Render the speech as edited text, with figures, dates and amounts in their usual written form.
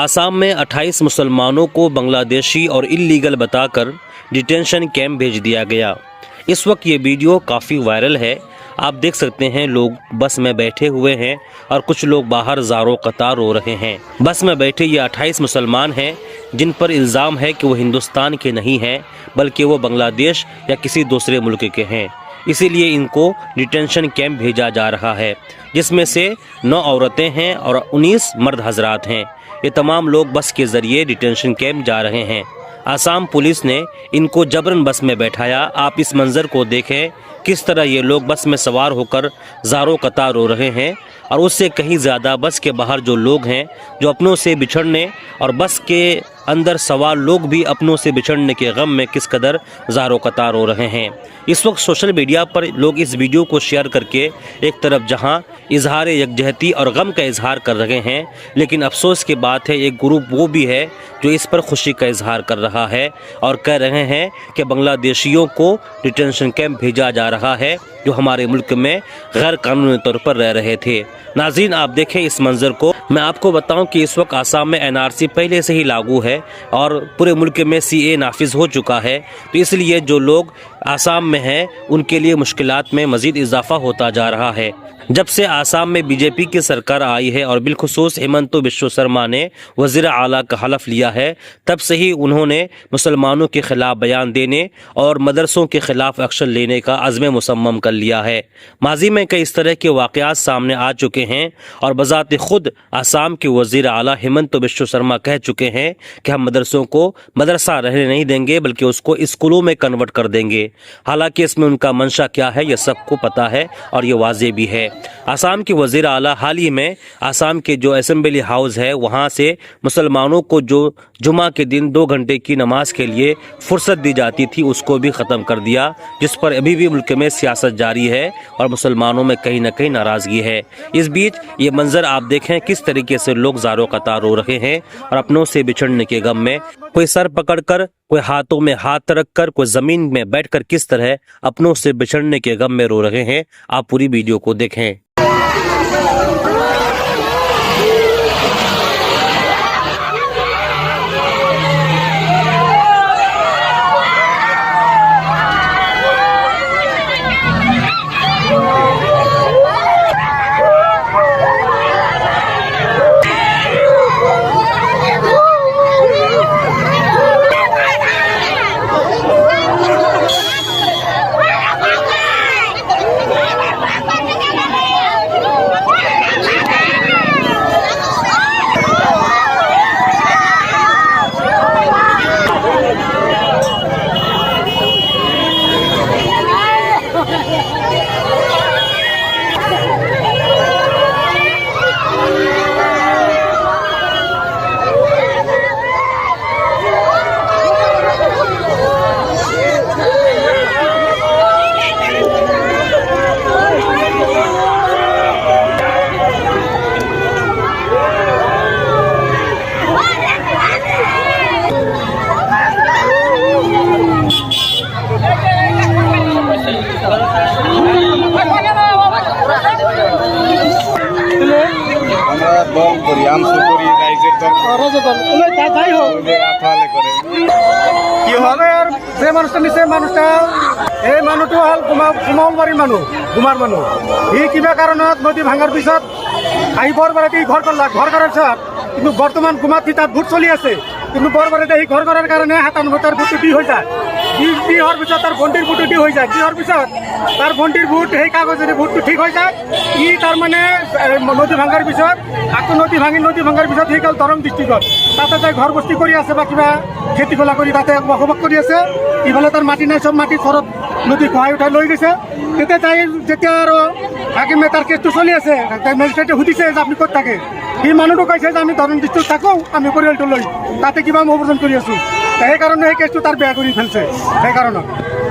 आसाम में 28 मुसलमानों को बांग्लादेशी और इल्लीगल बताकर डिटेंशन कैंप भेज दिया गया। इस वक्त ये वीडियो काफ़ी वायरल है। आप देख सकते हैं लोग बस में बैठे हुए हैं और कुछ लोग बाहर ज़ारो कतार रो रहे हैं। बस में बैठे ये 28 मुसलमान हैं जिन पर इल्ज़ाम है कि वो हिंदुस्तान के नहीं हैं बल्कि वो बांग्लादेश या किसी दूसरे मुल्क के हैं। इसीलिए इनको डिटेंशन कैंप भेजा जा रहा है, जिसमें से 9 औरतें हैं और 19 मर्द हजरात हैं। ये तमाम लोग बस के ज़रिए डिटेंशन कैंप जा रहे हैं। आसाम पुलिस ने इनको जबरन बस में बैठाया। आप इस मंज़र को देखें, किस तरह ये लोग बस में सवार होकर ज़ारो कतार रो रहे हैं और उससे कहीं ज़्यादा बस के बाहर जो लोग हैं जो अपनों से बिछड़ने और बस के अंदर सवार लोग भी अपनों से बिछड़ने के गम में किस कदर ज़ारो कतार हो रहे हैं। इस वक्त सोशल मीडिया पर लोग इस वीडियो को शेयर करके एक तरफ जहां इजहार यकजहती और गम का इजहार कर रहे हैं, लेकिन अफसोस की बात है एक ग्रुप वो भी है जो इस पर खुशी का इजहार कर रहा है और कह रहे हैं कि बांग्लादेशियों को डिटेंशन कैंप भेजा जा रहा है जो हमारे मुल्क में गैर कानूनी तौर पर रह रहे थे। नाज़रीन, आप देखें इस मंज़र को। मैं आपको बताऊं कि इस वक्त आसाम में एनआरसी पहले से ही लागू है और पूरे मुल्क में सीए नाफिज हो चुका है, तो इसलिए जो लोग आसाम में हैं उनके लिए मुश्किलात में मज़ीद इजाफा होता जा रहा है। जब से आसाम में बीजेपी की सरकार आई है और बिलखुसूस हेमंत बिश्व शर्मा ने वज़ीर आला का हलफ लिया है, तब से ही उन्होंने मुसलमानों के ख़िलाफ़ बयान देने और मदरसों के ख़िलाफ़ एक्शन लेने का अज़्म मुसम्मम कर लिया है। माजी में कई इस तरह के वाक़यात सामने आ चुके हैं और बज़ात ख़ुद आसाम के वज़ीर आला हेमंत बिश्व शर्मा कह चुके हैं कि हम मदरसों को मदरसा रहने नहीं देंगे बल्कि उसको स्कूलों में कन्वर्ट कर देंगे। हालांकि इसमें उनका मंशा क्या है यह सबको पता है और ये वाज़ेह भी है। आसाम के वज़ीर आला हाल ही में आसाम के जो असेंबली हाउस है वहाँ से मुसलमानों को जो जुमा के दिन 2 घंटे की नमाज के लिए फुर्सत दी जाती थी उसको भी ख़त्म कर दिया, जिस पर अभी भी मुल्क में सियासत जारी है और मुसलमानों में कहीं ना कहीं नाराज़गी है। इस बीच ये मंज़र आप देखें किस तरीके से लोग ज़ारो कतार रो रहे हैं और अपनों से बिछड़ने के गम में, कोई सर पकड़कर, कोई हाथों में हाथ रख कर, कोई ज़मीन में बैठकर किस तरह अपनों से बिछड़ने के गम में रो रहे हैं। आप पूरी वीडियो को देखें। এই মানুহটো হ'ল কুমাৰবাৰীৰ মানুহ, গুমাৰ মানুহ। সি কিবা কাৰণত নদী ভাঙাৰ পিছত আহি বৰবাৰীতে ঘৰ কৰাৰ পিছত কিন্তু বৰ্তমান গুমাত তাত ভোট চলি আছে, কিন্তু বৰবাৰীতে সি ঘৰ কৰাৰ কাৰণে 97 ভোটটো দি হৈ যায়। দি হোৱাৰ পিছত তাৰ ভণ্টিৰ ভোটটো দি হৈ যায়। দি হোৱাৰ পিছত তাৰ ভণ্টিৰ ভোট সেই কাগজেৰে ভোটটো ঠিক হৈ যায়। ই তাৰমানে নদী ভাঙাৰ পিছত আকৌ নদী ভাঙাৰ পিছত সি গ'ল দৰং ডিষ্ট্ৰিক্টত। তাতে যাই ঘৰ বস্তি কৰি আছে বা কিবা খেতি খোলা কৰি তাতে বসবাস কৰি আছে। ইফালে তাৰ মাটি নাই, চব মাটি ঘৰত নদী খহাই উঠাই লৈ গৈছে। তেতিয়া তাই যেতিয়া আৰু হাকিমে তাৰ কেছটো চলি আছে, তাই মেজিষ্ট্ৰেটে সুধিছে যে আপুনি ক'ত থাকে। সি মানুহটো কৈছে যে আমি দৰং ডিষ্ট্ৰিক্টত থাকোঁ, আমি পৰিয়ালটো লৈ তাতে কিবা মই অপাৰেশ্যন কৰি আছোঁ। সেইকাৰণে সেই কেছটো তাৰ বেয়া কৰি ফেলছে সেইকাৰণত।